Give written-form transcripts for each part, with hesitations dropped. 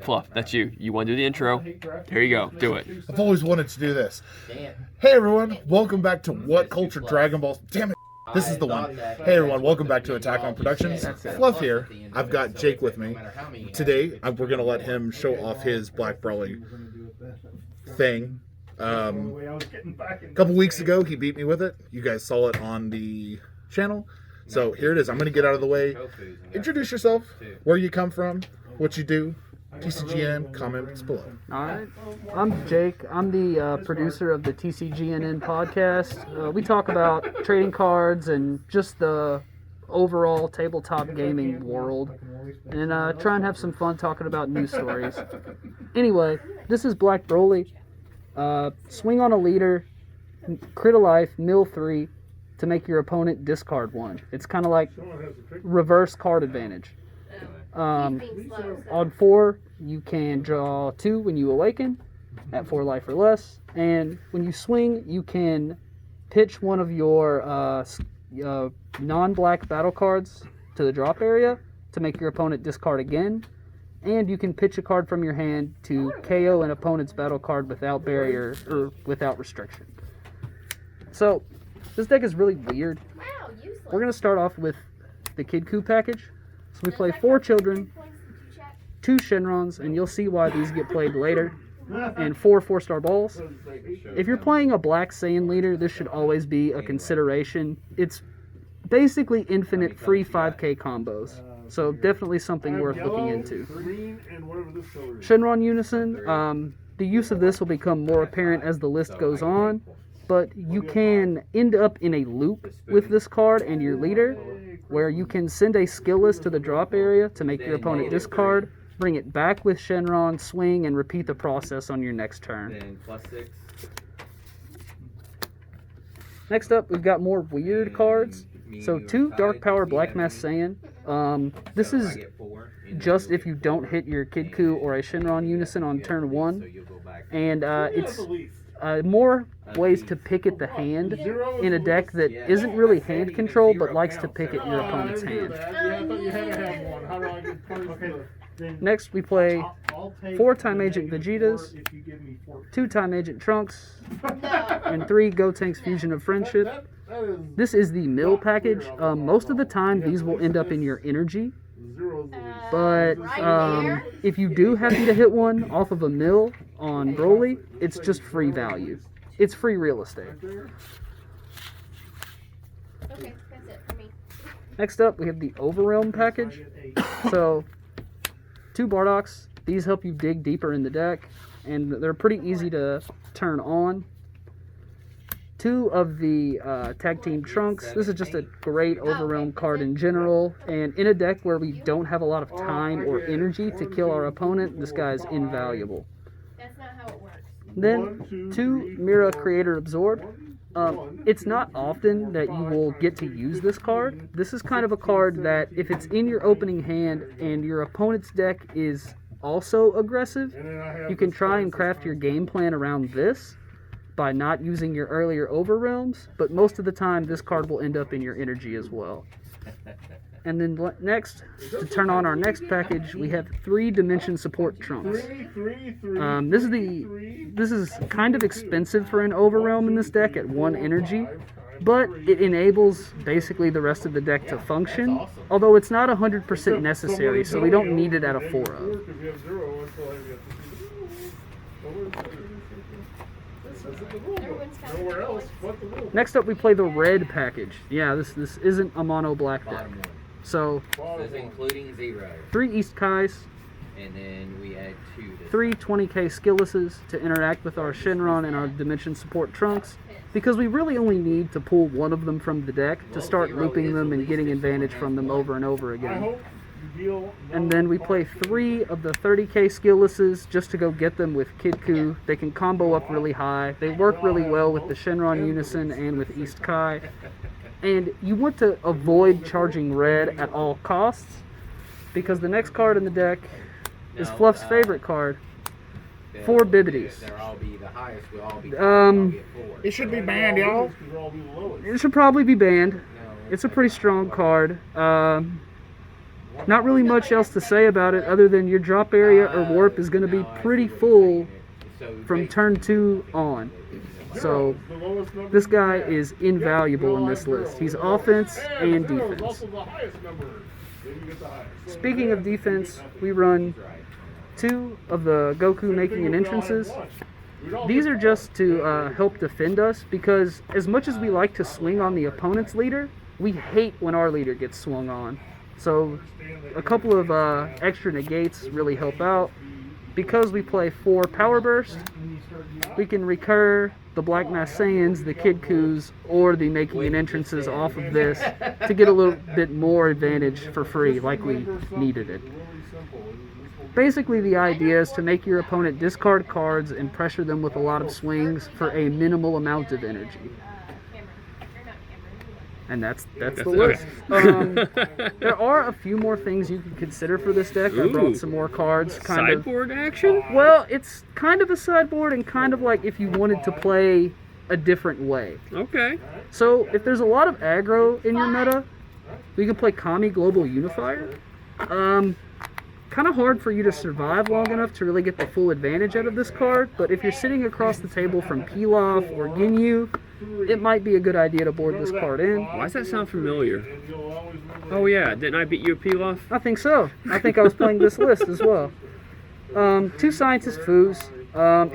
Fluff, that's you. You want to do the intro? Here you go. Do it. I've always wanted to do this. Hey everyone, welcome back to What Culture Dragon Balls. Damn it, this is the one. Hey everyone, welcome back to Attack on Productions. Fluff here. I've got Jake with me. Today, we're going to let him show off his Black Brawly thing. A couple weeks ago, he beat me with it. You guys saw it on the channel. So here it is. I'm going to get out of the way. Introduce yourself, where you come from, what you do. TCGN, comments below. Alright, I'm Jake. I'm the producer of the TCGNN podcast. We talk about trading cards and just the overall tabletop gaming world. And try and have some fun talking about news stories. Anyway, this is Black Broly. Swing on a leader, crit a life, mill 3 to make your opponent discard 1. It's kind of like reverse card advantage. On 4, you can draw 2 when you awaken at 4 life or less, and when you swing, you can pitch one of your non-black battle cards to the drop area to make your opponent discard again, and you can pitch a card from your hand to KO an opponent's battle card without barrier or without restriction. So, this deck is really weird. We're going to start off with the Kid Coup package. So we play 4 children, 2 Shenrons, and you'll see why these get played later, and 4 4-star balls. If you're playing a Black Saiyan leader, this should always be a consideration. It's basically infinite free 5k combos, so definitely something worth looking into. Shenron Unison, the use of this will become more apparent as the list goes on, but you can end up in a loop with this card and your leader, where you can send a skill list to the drop area to make your opponent discard, bring it back with Shenron, swing, and repeat the process on your next turn. Next up, we've got more weird cards. So 2 Dark Power Black Mask Saiyan. This is just if you don't hit your Kid Coup or a Shenron Unison on turn 1. And it's more ways to pick at the hand in a deck that isn't really hand control but likes to pick at your opponent's hand. Next we play 4 Time Agent Vegetas, 2 Time Agent Trunks, and 3 Gotenks Fusion of Friendship. This is the mill package. Most of the time these will end up in your energy, but if you do happen to hit one off of a mill on Broly, it's just free value. It's free real estate. Okay, that's it for me. Next up, we have the Overrealm package. So, 2 Bardoks. These help you dig deeper in the deck, and they're pretty easy to turn on. 2 of the Tag Team Trunks. This is just a great Overrealm card in general, and in a deck where we don't have a lot of time or energy to kill our opponent, this guy is invaluable. That's not how it works. Then 2 Mira Creator Absorb. It's not often that you will get to use this card. This is kind of a card that if it's in your opening hand and your opponent's deck is also aggressive, you can try and craft your game plan around this by not using your earlier Overrealms, but most of the time this card will end up in your energy as well. And then next, to turn on our next package, we have 3 Dimension Support Trunks. This is kind of expensive for an Overrealm in this deck at 1 energy, but it enables basically the rest of the deck to function, although it's not 100% necessary, so we don't need it at a 4-0. Next up, we play the red package. Yeah, this isn't a mono black deck. So, this is including 0. 3 East Kais, And then we add 2. 3 20k skilluses to interact with our Shenron and our Dimension Support Trunks, because we really only need to pull 1 of them from the deck to start looping them and getting advantage from them over and over again. And then we play 3 of the 30k skilluses just to go get them with Kid Coup. They can combo up really high. They work really well with the Shenron Unison and with East Kai. And you want to avoid charging red at all costs, because the next card in the deck is Fluff's favorite card, 4 Bibbities. It should be banned, y'all. It should probably be banned. It's a pretty strong card. not really much else to say about it other than your drop area or warp is going to be pretty full from turn 2 on. So this guy is invaluable in this list. He's offense and defense. Speaking of defense, we run 2 of the Goku making an entrances. These are just to help defend us, because as much as we like to swing on the opponent's leader, we hate when our leader gets swung on. So a couple of extra negates really help out. Because we play 4 Power Burst, we can recur the Black Mass Saiyans, the Kid Koos, or the making an entrances off of this to get a little bit more advantage for free, like we needed it. Basically, the idea is to make your opponent discard cards and pressure them with a lot of swings for a minimal amount of energy. And that's the list. There are a few more things you can consider for this deck. I brought some more cards. Sideboard action? Well, it's kind of a sideboard and kind of like if you wanted to play a different way. Okay. So if there's a lot of aggro in your meta, we can play Kami Global Unifier. Kind of hard for you to survive long enough to really get the full advantage out of this card, but if you're sitting across the table from Pilaf or Ginyu, it might be a good idea to board this card in. Why does that sound familiar? Oh yeah, didn't I beat you at Pilaf? I think so. I think I was playing this list as well. 2 Scientist Foos.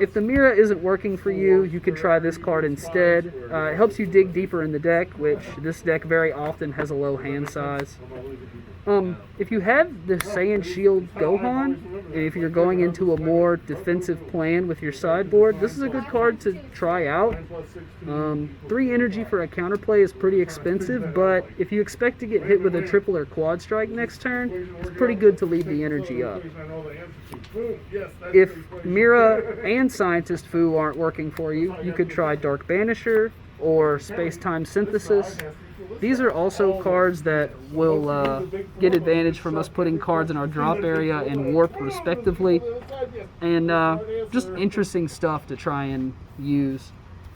If the Mira isn't working for you, you could try this card instead. It helps you dig deeper in the deck, which this deck very often has a low hand size. If you have the Saiyan Shield Gohan, and if you're going into a more defensive plan with your sideboard, this is a good card to try out. 3 energy for a counterplay is pretty expensive, but if you expect to get hit with a triple or quad strike next turn, it's pretty good to leave the energy up. If Mira and Scientist Fu aren't working for you, you could try Dark Banisher or Space-Time Synthesis. These are also cards that will get advantage from us putting cards in our drop area and warp respectively, and just interesting stuff to try and use.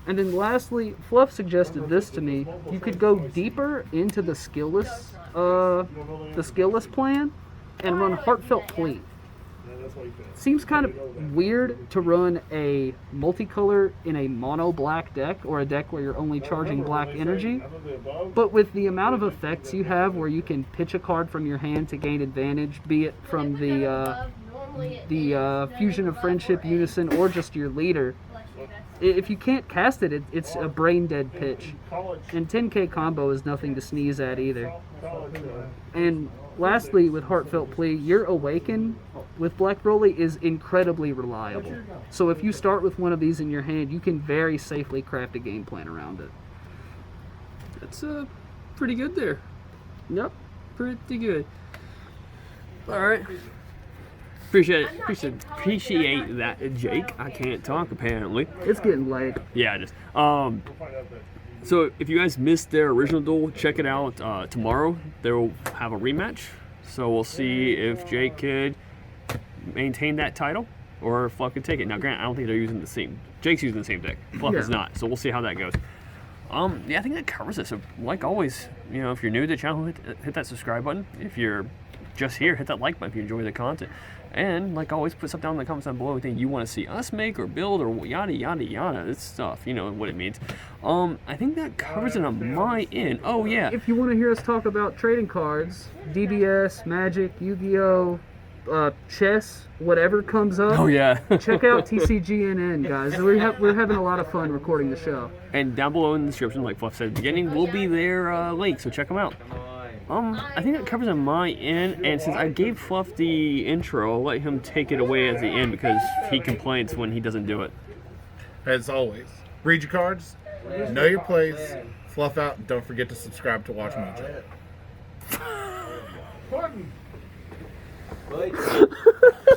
And then lastly, Fluff suggested this to me. You could go deeper into the skillless plan and run Heartfelt Plea. Seems kind of weird to run a multicolor in a mono black deck, or a deck where you're only charging black energy, but with the amount of effects you have where you can pitch a card from your hand to gain advantage, be it from the Fusion of Friendship, Unison, or just your leader, if you can't cast it, it's a brain dead pitch. And 10k combo is nothing to sneeze at either. And lastly, with Heartfelt Plea, your Awaken with Black Broly is incredibly reliable. So if you start with one of these in your hand, you can very safely craft a game plan around it. That's pretty good there. Yep. Pretty good. Alright. Appreciate that, Jake. I can't talk apparently. It's getting late. Yeah, it is. So if you guys missed their original duel, check it out tomorrow. They'll have a rematch. So we'll see if Jake could maintain that title or if Fluff could take it. Now, granted, I don't think they're using the same. Jake's using the same deck. Fluff is not. So we'll see how that goes. Yeah, I think that covers it. So like always, you know, if you're new to the channel, hit that subscribe button. If you're just here, hit that like button if you enjoy the content. And like always, put stuff down in the comments down below, anything you want to see us make or build or yada yada yada. This stuff, you know what it means. I think that covers it on my end. Oh yeah. If you want to hear us talk about trading cards, DBS, Magic, Yu-Gi-Oh, chess, whatever comes up. Oh yeah. Check out TCGNN, guys. We're having a lot of fun recording the show. And down below in the description, like Fluff said at the beginning, will be their link, so check them out. I think that covers on my end, and since I gave Fluff the intro, I'll let him take it away at the end because he complains when he doesn't do it. As always, read your cards, know your plays, fluff out, and don't forget to subscribe to Watch Mojo. Pardon.